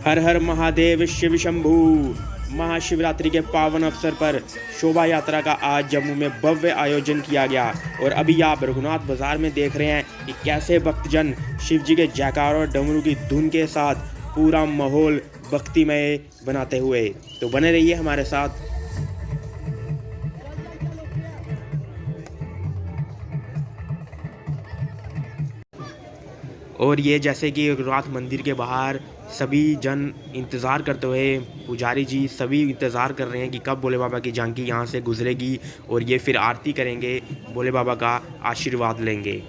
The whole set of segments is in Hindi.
हर हर महादेव शिव शंभू। महाशिवरात्रि के पावन अवसर पर शोभा यात्रा का आज जम्मू में भव्य आयोजन किया गया और अभी आप रघुनाथ बाजार में देख रहे हैं कि कैसे भक्तजन शिव जी के जयकार और डमरू की धुन के साथ पूरा माहौल भक्तिमय बनाते हुए। तो बने रहिए हमारे साथ। और ये जैसे कि रघुनाथ मंदिर के बाहर सभी जन इंतज़ार करते हुए, पुजारी जी सभी इंतज़ार कर रहे हैं कि कब भोले बाबा की झांकी यहाँ से गुजरेगी और ये फिर आरती करेंगे, भोले बाबा का आशीर्वाद लेंगे।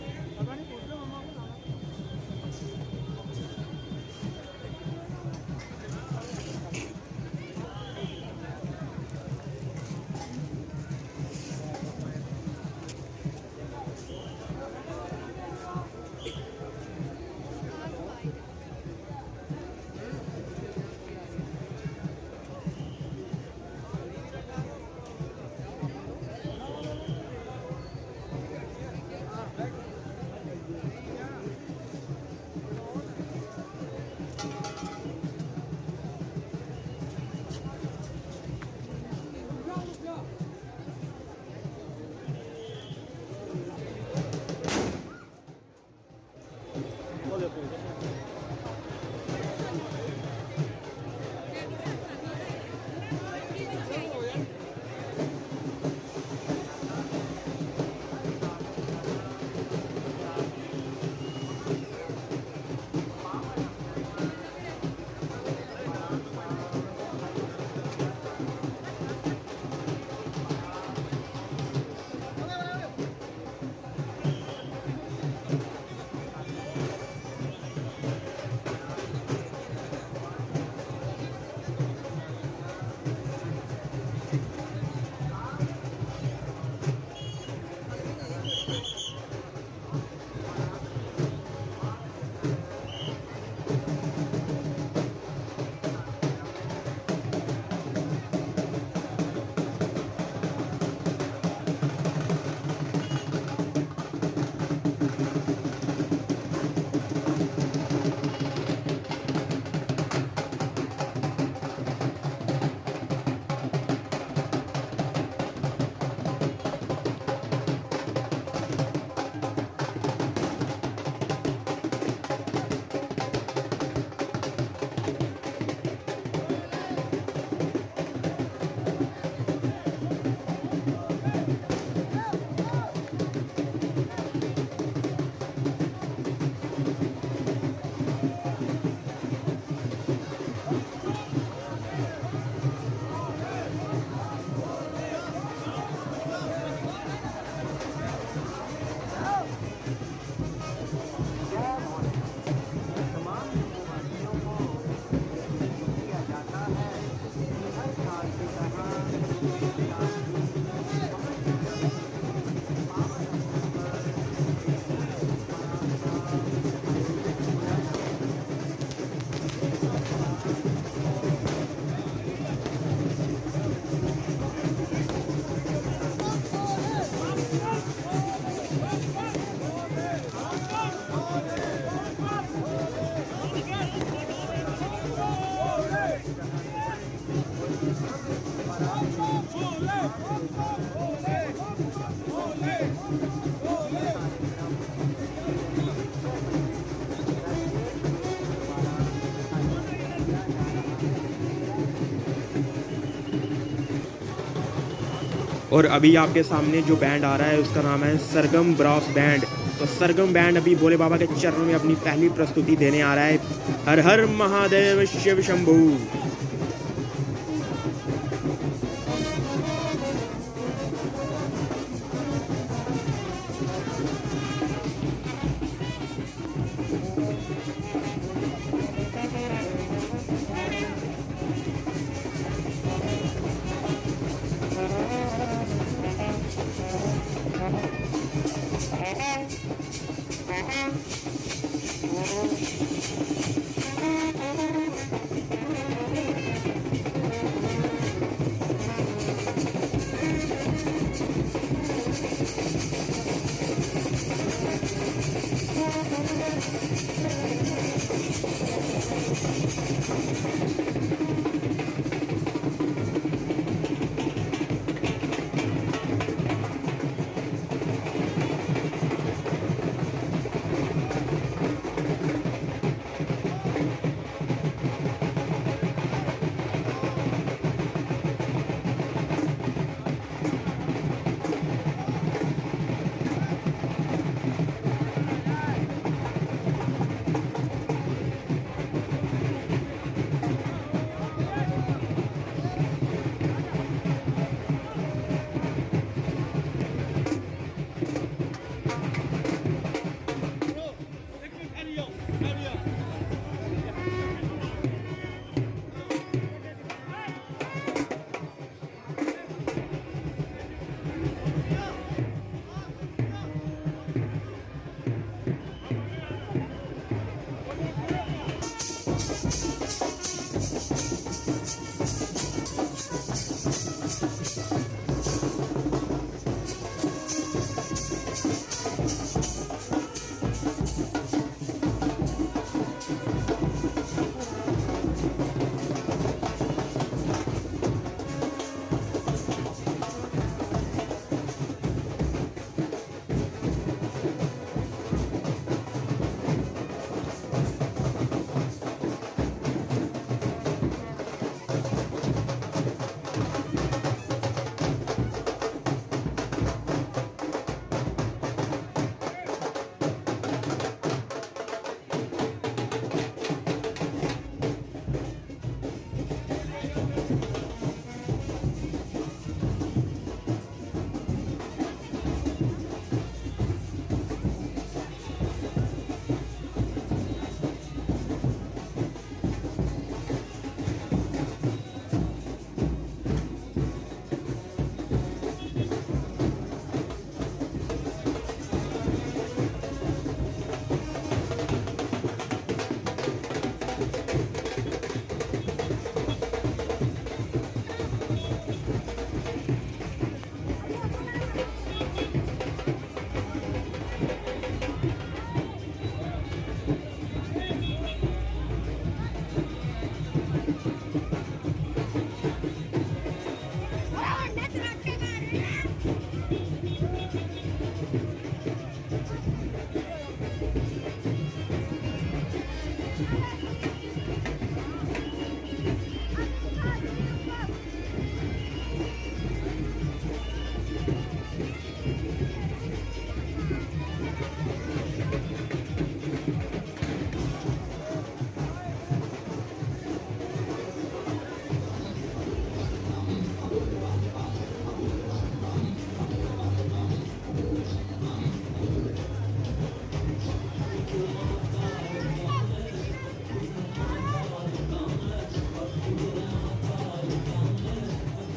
और अभी आपके सामने जो बैंड आ रहा है उसका नाम है सरगम ब्रास बैंड। तो सरगम बैंड अभी भोले बाबा के चरणों में अपनी पहली प्रस्तुति देने आ रहा है। हर हर महादेव शिव शंभू।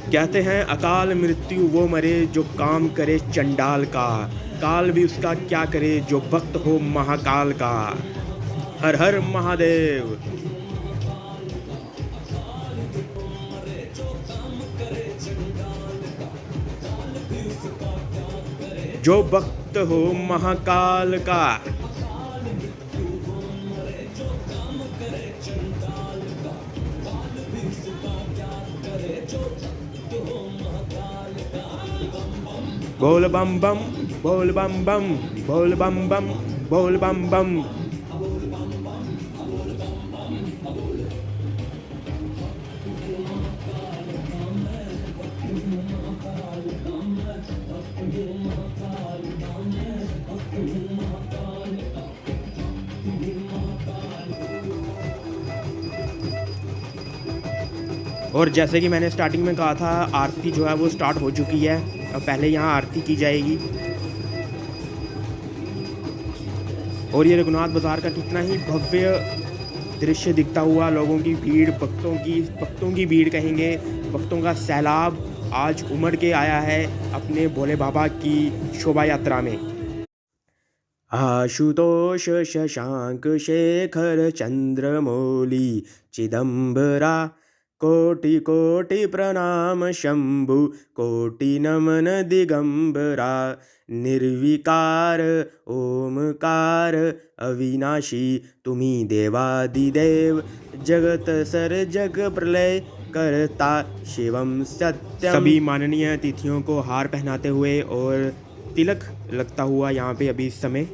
कहते हैं अकाल मृत्यु वो मरे जो काम करे चंडाल का, काल भी उसका क्या करे जो भक्त हो महाकाल का। हर हर महादेव। जो भक्त हो महाकाल का। बोल बम बम, बोल बम बम, बोल बम बम, बोल बम बम। और जैसे कि मैंने स्टार्टिंग में कहा था, आरती जो है वो स्टार्ट हो चुकी है। अब पहले यहाँ आरती की जाएगी। और ये रघुनाथ बाज़ार का कितना ही भव्य दृश्य दिखता हुआ, लोगों की भीड़, भक्तों की भीड़ कहेंगे, भक्तों का सैलाब आज उमड़ के आया है अपने भोले बाबा की शोभा यात्रा में। आशुतोष शशांक शेखर चंद्रमौली चिदंबरा, कोटि कोटि प्रणाम शंभु, कोटि नमन दिगंबरा। निर्विकार ओमकार अविनाशी, तुम्ही देवादिदेव, जगत सर जग प्रलय करता शिवम सत्यम। सभी माननीय अतिथियों को हार पहनाते हुए और तिलक लगता हुआ यहाँ पे अभी इस समय।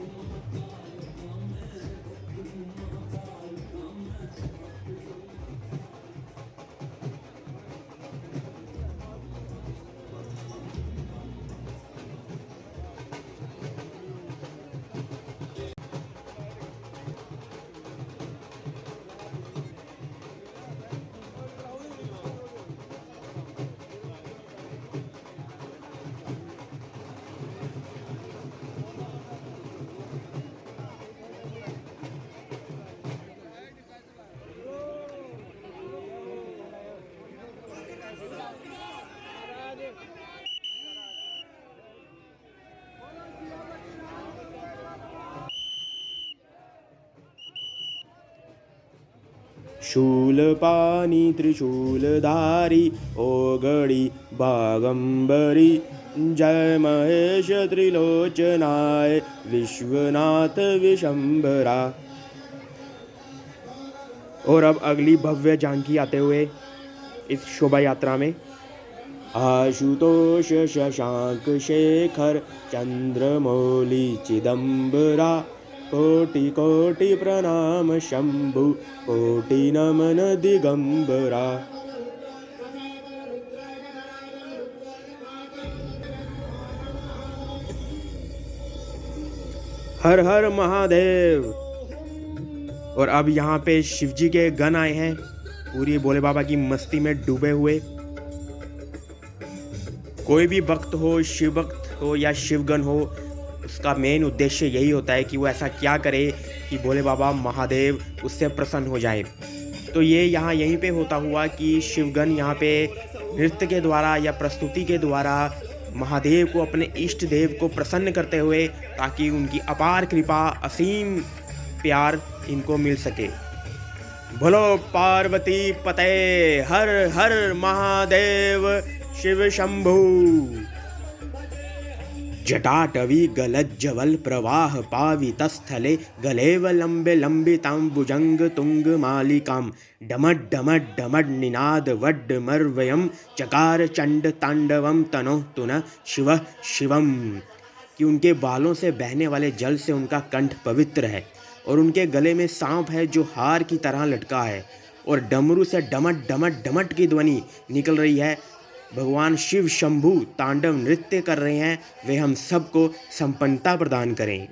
शूलपानी त्रिशूलधारी ओगड़ी बागंबरी, जय महेश त्रिलोचनाय विश्वनाथ विशंबरा। और अब अगली भव्य झांकी आते हुए इस शोभा यात्रा में। आशुतोष शशांक शेखर चंद्रमौली चिदंबरा, कोटि कोटि प्रणाम शंभु, कोटि नमन दिगंबरा। हर हर महादेव। और अब यहाँ पे शिवजी के गण आए हैं, पूरी भोले बाबा की मस्ती में डूबे हुए। कोई भी भक्त हो, शिव भक्त हो या शिवगण हो, उसका मेन उद्देश्य यही होता है कि वो ऐसा क्या करे कि भोले बाबा महादेव उससे प्रसन्न हो जाए। तो ये यहाँ यहीं पे होता हुआ कि शिवगण यहाँ पे नृत्य के द्वारा या प्रस्तुति के द्वारा महादेव को, अपने इष्ट देव को प्रसन्न करते हुए, ताकि उनकी अपार कृपा, असीम प्यार इनको मिल सके। बोलो पार्वती पते, हर हर महादेव शिव शंभु। जटाटवी गलज्जवल प्रवाह पावितस्थले, गलेवलंबे लंबितांबुजंग तुंग मालिकाम, डमड डमड डमड निनाद वड्ड मर्वयम, चकार चंड तांडवम तनोतु न शिव शिवम। कि उनके बालों से बहने वाले जल से उनका कंठ पवित्र है, और उनके गले में सांप है जो हार की तरह लटका है, और डमरू से डमट डमट डमट की ध्वनि निकल रही है। भगवान शिव शंभु तांडव नृत्य कर रहे हैं, वे हम सबको संपन्नता प्रदान करें।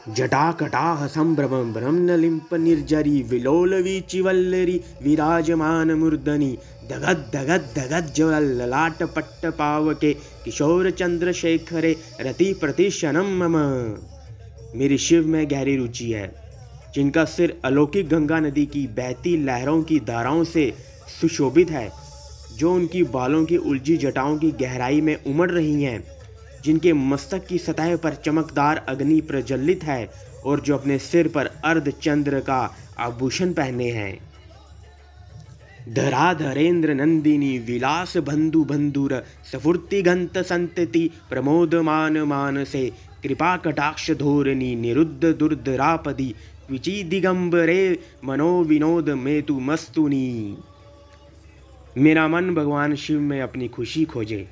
जटा कटाह संभ्रमं ब्रह्मलिंप निर्जरी, विलोलवी चिवल्लरी विराजमान मूर्धनि, धगत धगत धगत ज्वल ललाट पट्ट पावके, किशोर चंद्रशेखरे रति प्रतिशनम मम। मेरी शिव में गहरी रुचि है, जिनका सिर अलौकिक गंगा नदी की बहती लहरों की धाराओं से सुशोभित है, जो उनकी बालों की उलझी जटाओं की गहराई में उमड़ रही हैं, जिनके मस्तक की सतह पर चमकदार अग्नि प्रज्वलित है और जो अपने सिर पर अर्धचंद्र का आभूषण पहने हैं। धराधरेन्द्र नंदिनी विलास बंधु बंधुर स्फूर्ति घंत संतति प्रमोदमान मानसे कृपा कटाक्ष धोरणी निरुद्ध दुर्धरापदी विचि दिगंबरे मनोविनोद मेतु मस्तुनी। मेरा मन भगवान शिव में अपनी खुशी खोजे।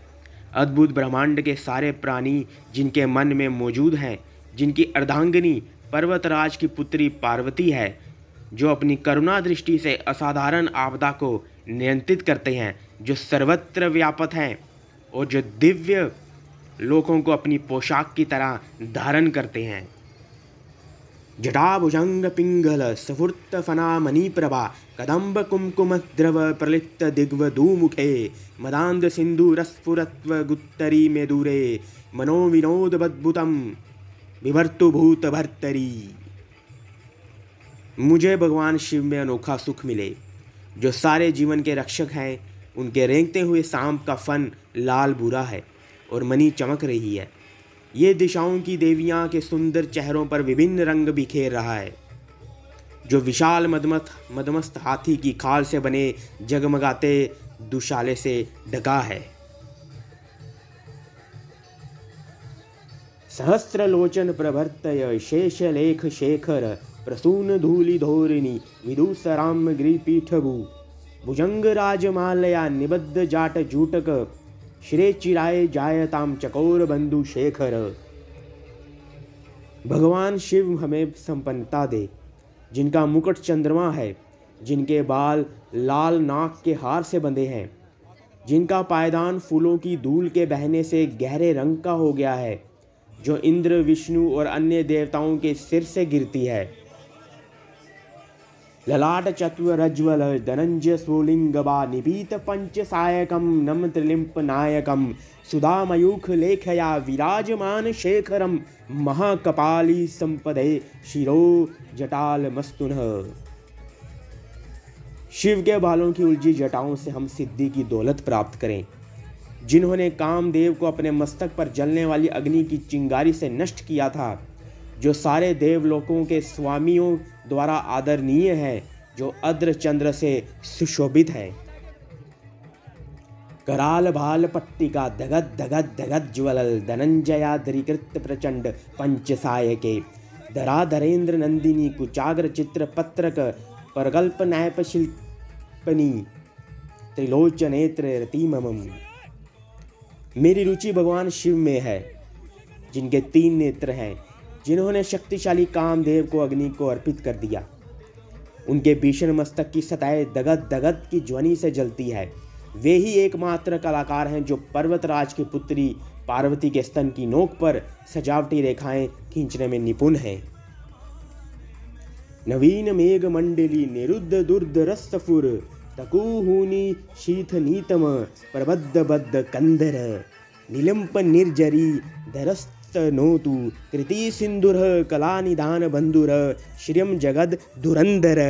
अद्भुत ब्रह्मांड के सारे प्राणी जिनके मन में मौजूद हैं, जिनकी अर्धांगिनी पर्वतराज की पुत्री पार्वती है, जो अपनी करुणा दृष्टि से असाधारण आपदा को नियंत्रित करते हैं, जो सर्वत्र व्यापक हैं और जो दिव्य लोकों को अपनी पोशाक की तरह धारण करते हैं। जटाभुजंग पिंगल स्फुर्त फना मणिप्रभा कदम्ब कुमकुम द्रव प्रलिप्त दिग्व दूमुखे मदांध सिंधु रस्फुरत्व गुत्तरी में दूरे मनोविनोद बद्भुतम विभर्तु भूत भर्तरी। मुझे भगवान शिव में अनोखा सुख मिले, जो सारे जीवन के रक्षक हैं। उनके रेंगते हुए सांप का फन लाल भूरा है और मणि चमक रही है। ये दिशाओं की देवियां के सुंदर चेहरों पर विभिन्न रंग बिखेर रहा है, जो विशाल मदमस्त हाथी की खाल से बने जगमगाते दुशाले से ढका है। सहस्रलोचन प्रभर्तय शेषलेख शेखर प्रसून धूलि धोरिणी विदुसराम गिरिपीठभू भुजंग राजमालया निबद्ध जाट जूटक श्रे चिराय जायताम चकोर बंधु शेखर। भगवान शिव हमें संपन्नता दे, जिनका मुकुट चंद्रमा है, जिनके बाल लाल नाक के हार से बंधे हैं, जिनका पायदान फूलों की धूल के बहने से गहरे रंग का हो गया है, जो इंद्र विष्णु और अन्य देवताओं के सिर से गिरती है। ललाट चत्वरज्वल धनंजय स्वलिंगबा निपीत पंच सायकम नम त्रिलिंप नायकम सुधामयूख लेखया विराजमान शेखरम महाकपाली संपदे शिरो जटाल मस्तुनः। शिव के बालों की उलझी जटाओं से हम सिद्धि की दौलत प्राप्त करें, जिन्होंने कामदेव को अपने मस्तक पर जलने वाली अग्नि की चिंगारी से नष्ट किया था, जो सारे देवलोकों के स्वामियों द्वारा आदरणीय है, जो अद्र चंद्र से सुशोभित है। कराल भाल पट्टिका धगत धगत धगत ज्वलल धनंजयाद्रिकृत प्रचंड पंचसायके धराधरेन्द्र नंदिनी कुचाग्र चित्र पत्रक परगल्प नैप शिल्पनी त्रिलोचनेत्र रतिमम। मेरी रुचि भगवान शिव में है, जिनके 3 नेत्र हैं, जिन्होंने शक्तिशाली कामदेव को अग्नि को अर्पित कर दिया। उनके भीषण मस्तक की सतह दगद दगद की ध्वनि से जलती है। वे ही एकमात्र कलाकार हैं जो पर्वतराज की पुत्री पार्वती के स्तन की नोक पर सजावटी रेखाएं खींचने में निपुण हैं। नवीन मेघ मंडली निरुद्ध दुर्ध रस्तफुर तकुहूनी शीथ नीतम प्रबद्ध बद्ध कंदर निलंप निर्जरी धरस्त नोतु कृति सिंधुर कला निधान बंधुर श्रियम जगद धुरंधर।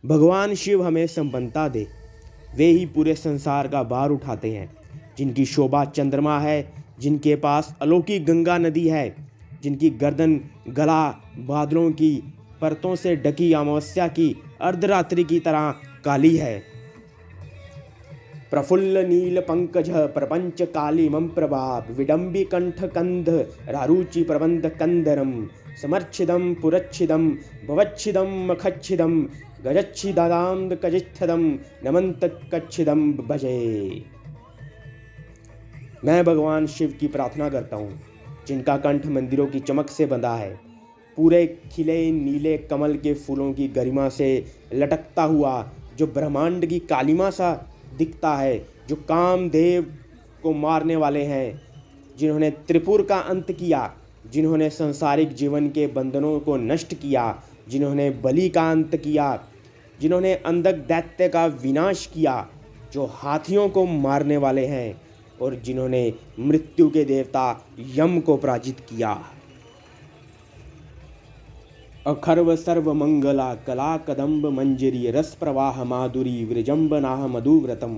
भगवान शिव हमें संपन्नता दे। वे ही पूरे संसार का भार उठाते हैं, जिनकी शोभा चंद्रमा है, जिनके पास अलौकिक गंगा नदी है, जिनकी गर्दन गला बादलों की परतों से ढकी अमावस्या की अर्धरात्रि की तरह काली है। प्रफुल्ल नील पंकज प्रपंच कालिमं प्रभाव विडंबी कंठ कंध रारुचि प्रबंध कंदरम समर्च्छिदम पुरच्छिदम भवच्छिदम मखच्छिदम गजच्छिदाम कजिच्छदम नमंत कच्छिदम भजे। मैं भगवान शिव की प्रार्थना करता हूँ, जिनका कंठ मंदिरों की चमक से बंधा है, पूरे खिले नीले कमल के फूलों की गरिमा से लटकता हुआ, जो ब्रह्मांड की कालिमा सा दिखता है, जो कामदेव को मारने वाले हैं, जिन्होंने त्रिपुर का अंत किया, जिन्होंने सांसारिक जीवन के बंधनों को नष्ट किया, जिन्होंने बलि का अंत किया, जिन्होंने अंधक दैत्य का विनाश किया, जो हाथियों को मारने वाले हैं और जिन्होंने मृत्यु के देवता यम को पराजित किया। अखर्व सर्व मंगला कला कदम्ब मंजरी रस प्रवाह माधुरी विजृंभनाह मधुव्रतम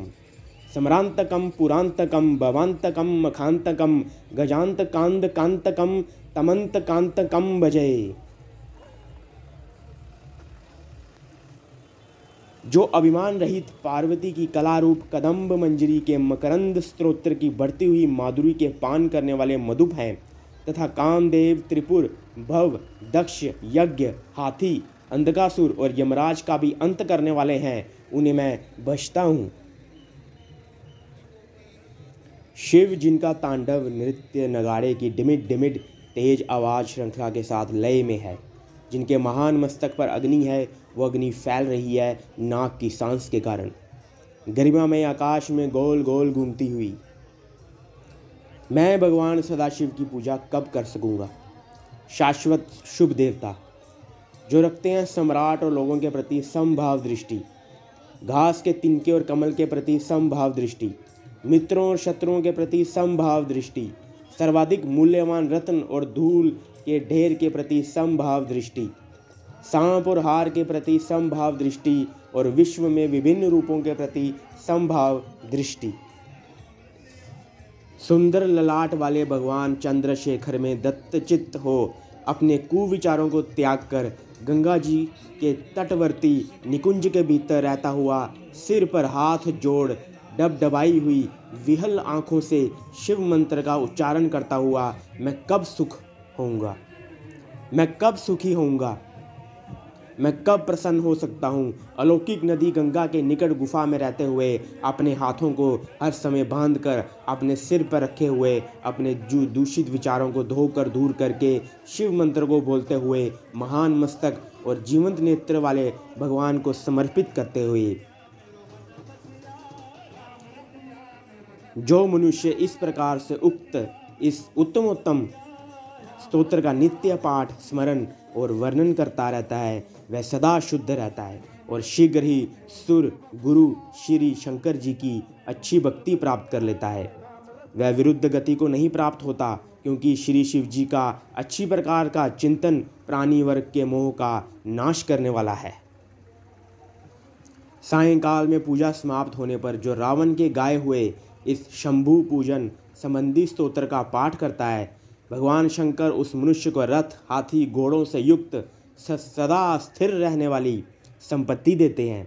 सम्रांतकम पुरांतकम भवांतकम मखांतकम गजांतकांद कांतकम तमंत कांतकम भजय। जो अभिमान रहित पार्वती की कला रूप कदम्ब मंजरी के मकरंद स्तोत्र की बढ़ती हुई माधुरी के पान करने वाले मधुप हैं तथा कामदेव त्रिपुर भव दक्ष यज्ञ हाथी अंधकासुर और यमराज का भी अंत करने वाले हैं, उन्हें मैं भजता हूँ। शिव जिनका तांडव नृत्य नगाड़े की डिमिड डिमिड तेज आवाज़ श्रृंखला के साथ लय में है, जिनके महान मस्तक पर अग्नि है, वो अग्नि फैल रही है नाक की सांस के कारण, गरिमा में आकाश में गोल गोल घूमती हुई। मैं भगवान सदाशिव की पूजा कब कर सकूंगा? शाश्वत शुभ देवता जो रखते हैं सम्राट और लोगों के प्रति समभाव दृष्टि, घास के तिनके और कमल के प्रति समभाव दृष्टि, मित्रों और शत्रुओं के प्रति समभाव दृष्टि, सर्वाधिक मूल्यवान रत्न और धूल के ढेर के प्रति समभाव दृष्टि, सांप और हार के प्रति समभाव दृष्टि और विश्व में विभिन्न रूपों के प्रति समभाव दृष्टि। सुंदर ललाट वाले भगवान चंद्रशेखर में दत्तचित्त हो अपने कुविचारों को त्याग कर गंगा जी के तटवर्ती निकुंज के भीतर रहता हुआ सिर पर हाथ जोड़ डबडबाई हुई विहल आंखों से शिव मंत्र का उच्चारण करता हुआ मैं कब सुख होऊंगा? मैं कब सुखी होऊंगा? मैं कब प्रसन्न हो सकता हूँ? अलौकिक नदी गंगा के निकट गुफा में रहते हुए अपने हाथों को हर समय बांध कर अपने सिर पर रखे हुए अपने दूषित विचारों को धोकर दूर करके शिव मंत्र को बोलते हुए महान मस्तक और जीवंत नेत्र वाले भगवान को समर्पित करते हुए जो मनुष्य इस प्रकार से उक्त इस उत्तमोत्तम स्तोत्र का नित्य पाठ स्मरण और वर्णन करता रहता है, वह सदा शुद्ध रहता है और शीघ्र ही सुर गुरु श्री शंकर जी की अच्छी भक्ति प्राप्त कर लेता है। वह विरुद्ध गति को नहीं प्राप्त होता, क्योंकि श्री शिव जी का अच्छी प्रकार का चिंतन प्राणी वर्ग के मोह का नाश करने वाला है। सायंकाल में पूजा समाप्त होने पर जो रावण के गाए हुए इस शंभु पूजन संबंधी स्तोत्र का पाठ करता है, भगवान शंकर उस मनुष्य को रथ हाथी घोड़ों से युक्त सदा स्थिर रहने वाली संपत्ति देते हैं।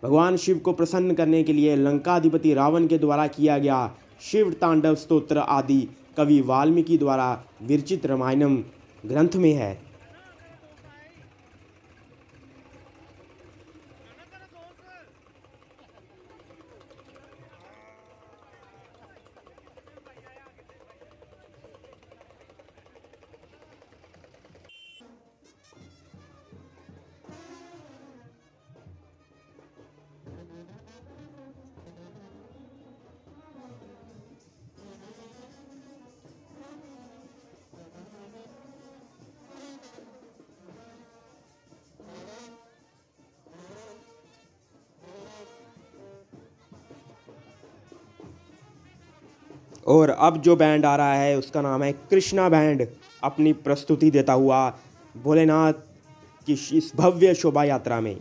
भगवान शिव को प्रसन्न करने के लिए लंकाधिपति रावण के द्वारा किया गया शिव तांडव स्तोत्र आदि कवि वाल्मीकि द्वारा विरचित रामायणम ग्रंथ में है। और अब जो बैंड आ रहा है उसका नाम है कृष्णा बैंड, अपनी प्रस्तुति देता हुआ भोलेनाथ की इस भव्य शोभा यात्रा में।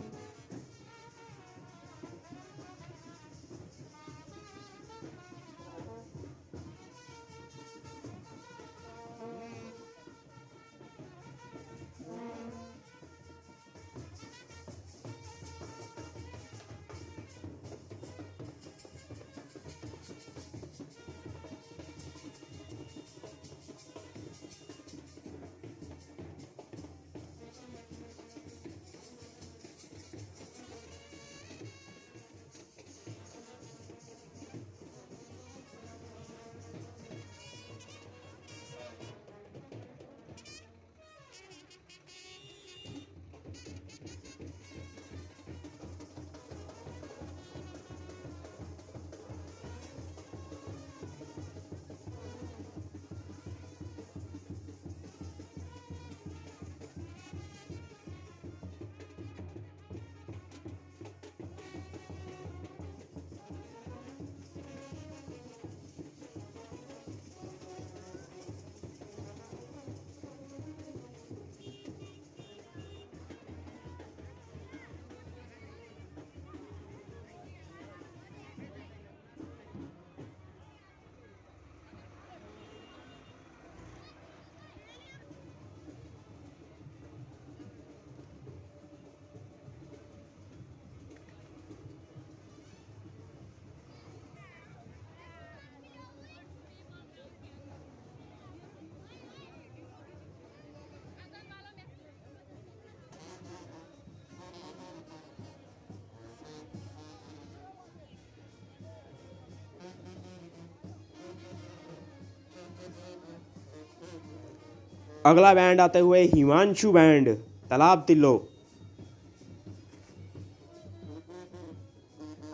अगला बैंड आते हुए हिमांशु बैंड, तालाब तिल्लो।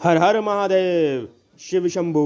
हर हर महादेव, शिव शंभू।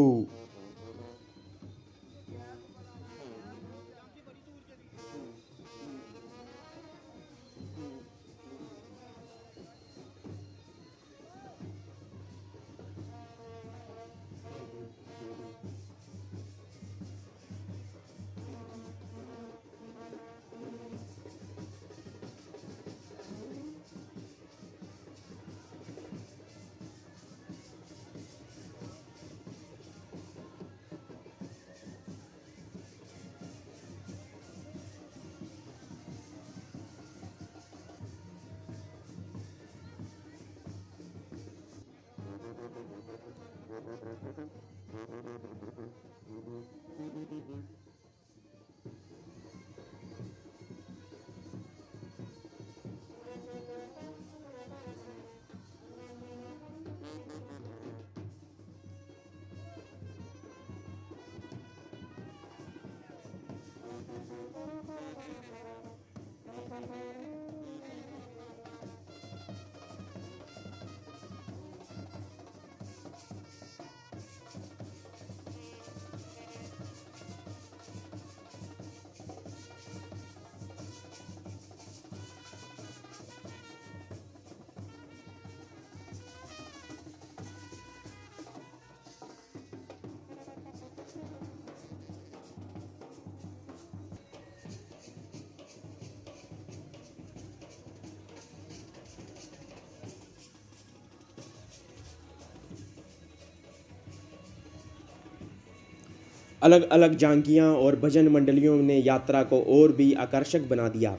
अलग अलग झांकियां और भजन मंडलियों ने यात्रा को और भी आकर्षक बना दिया।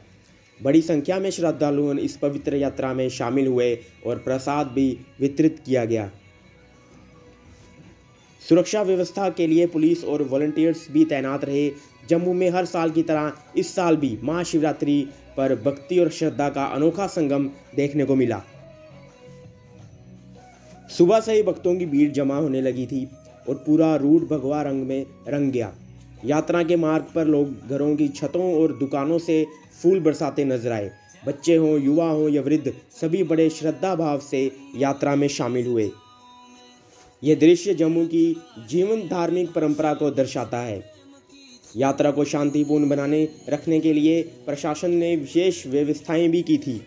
बड़ी संख्या में श्रद्धालु इस पवित्र यात्रा में शामिल हुए और प्रसाद भी वितरित किया गया। सुरक्षा व्यवस्था के लिए पुलिस और वॉलंटियर्स भी तैनात रहे। जम्मू में हर साल की तरह इस साल भी महाशिवरात्रि पर भक्ति और श्रद्धा का अनोखा संगम देखने को मिला। सुबह से ही भक्तों की भीड़ जमा होने लगी थी और पूरा रूट भगवा रंग में रंग गया। यात्रा के मार्ग पर लोग घरों की छतों और दुकानों से फूल बरसाते नजर आए। बच्चे हों, युवा हों या वृद्ध, सभी बड़े श्रद्धा भाव से यात्रा में शामिल हुए। यह दृश्य जम्मू की जीवंत धार्मिक परंपरा को दर्शाता है। यात्रा को शांतिपूर्ण बनाने रखने के लिए प्रशासन ने विशेष व्यवस्थाएं भी की थी।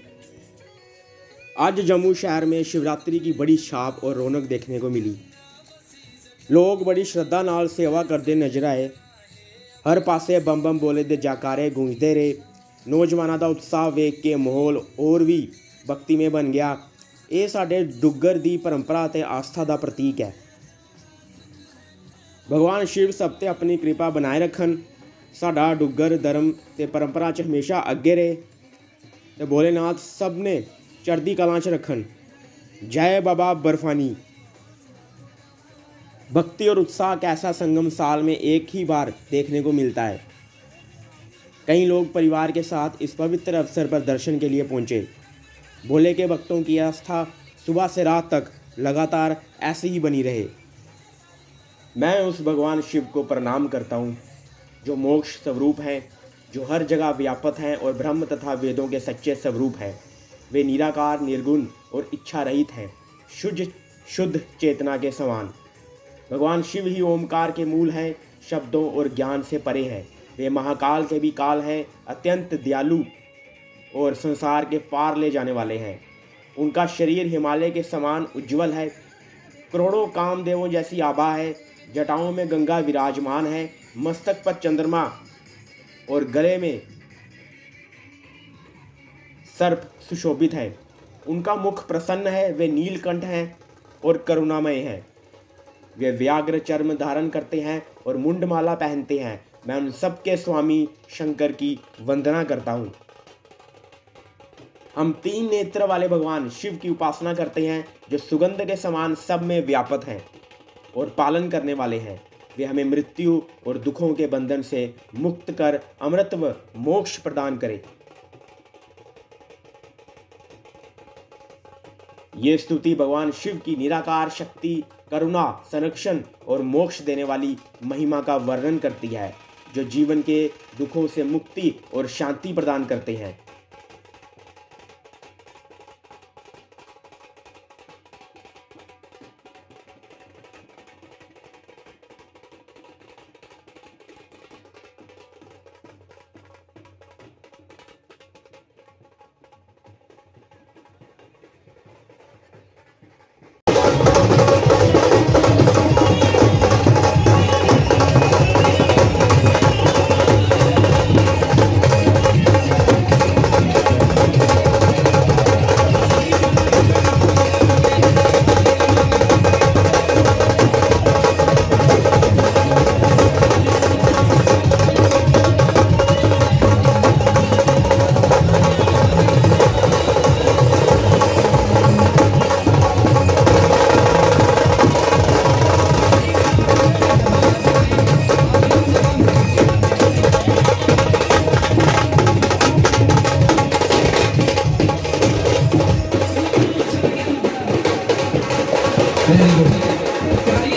आज जम्मू शहर में शिवरात्रि की बड़ी छाप और रौनक देखने को मिली। लोग बड़ी श्रद्धा नाल सेवा करते नजर आए। हर पासे बम बम बोले दे जयकारे गूंजते रहे। नौजवानों का उत्साह वेख के माहौल और भी भक्तिमय बन गया। ये साडे डुग्गर दी परंपरा ते आस्था का प्रतीक है। भगवान शिव सब ते अपनी कृपा बनाए रखन। साडा डुग्गर धर्म ते परंपरा च हमेशा अगे रहे ते भोलेनाथ सब ने चढ़दी कलां च रखन। जय बाबा बर्फानी। भक्ति और उत्साह का ऐसा संगम साल में एक ही बार देखने को मिलता है। कई लोग परिवार के साथ इस पवित्र अवसर पर दर्शन के लिए पहुंचे। भोले के भक्तों की आस्था सुबह से रात तक लगातार ऐसी ही बनी रहे। मैं उस भगवान शिव को प्रणाम करता हूँ जो मोक्ष स्वरूप हैं, जो हर जगह व्यापक हैं और ब्रह्म तथा वेदों के सच्चे स्वरूप हैं। वे निराकार, निर्गुण और इच्छा रहित हैं, शुद्ध चेतना के समान। भगवान शिव ही ओमकार के मूल हैं, शब्दों और ज्ञान से परे हैं। वे महाकाल के भी काल हैं, अत्यंत दयालु और संसार के पार ले जाने वाले हैं। उनका शरीर हिमालय के समान उज्ज्वल है, करोड़ों कामदेवों जैसी आभा है। जटाओं में गंगा विराजमान है, मस्तक पर चंद्रमा और गले में सर्प सुशोभित है। उनका मुख प्रसन्न है, वे नीलकंठ हैं और करुणामय हैं। वे व्याघ्र चर्म धारण करते हैं और मुंडमाला पहनते हैं। मैं उन सबके स्वामी शंकर की वंदना करता हूँ। हम तीन नेत्र वाले भगवान शिव की उपासना करते हैं, जो सुगंध के समान सब में व्यापक हैं और पालन करने वाले हैं। वे हमें मृत्यु और दुखों के बंधन से मुक्त कर अमृत व मोक्ष प्रदान करें। ये स्तुति भगवान शिव की निराकार शक्ति, करुणा, संरक्षण और मोक्ष देने वाली महिमा का वर्णन करती है, जो जीवन के दुखों से मुक्ति और शांति प्रदान करते हैं। Very good.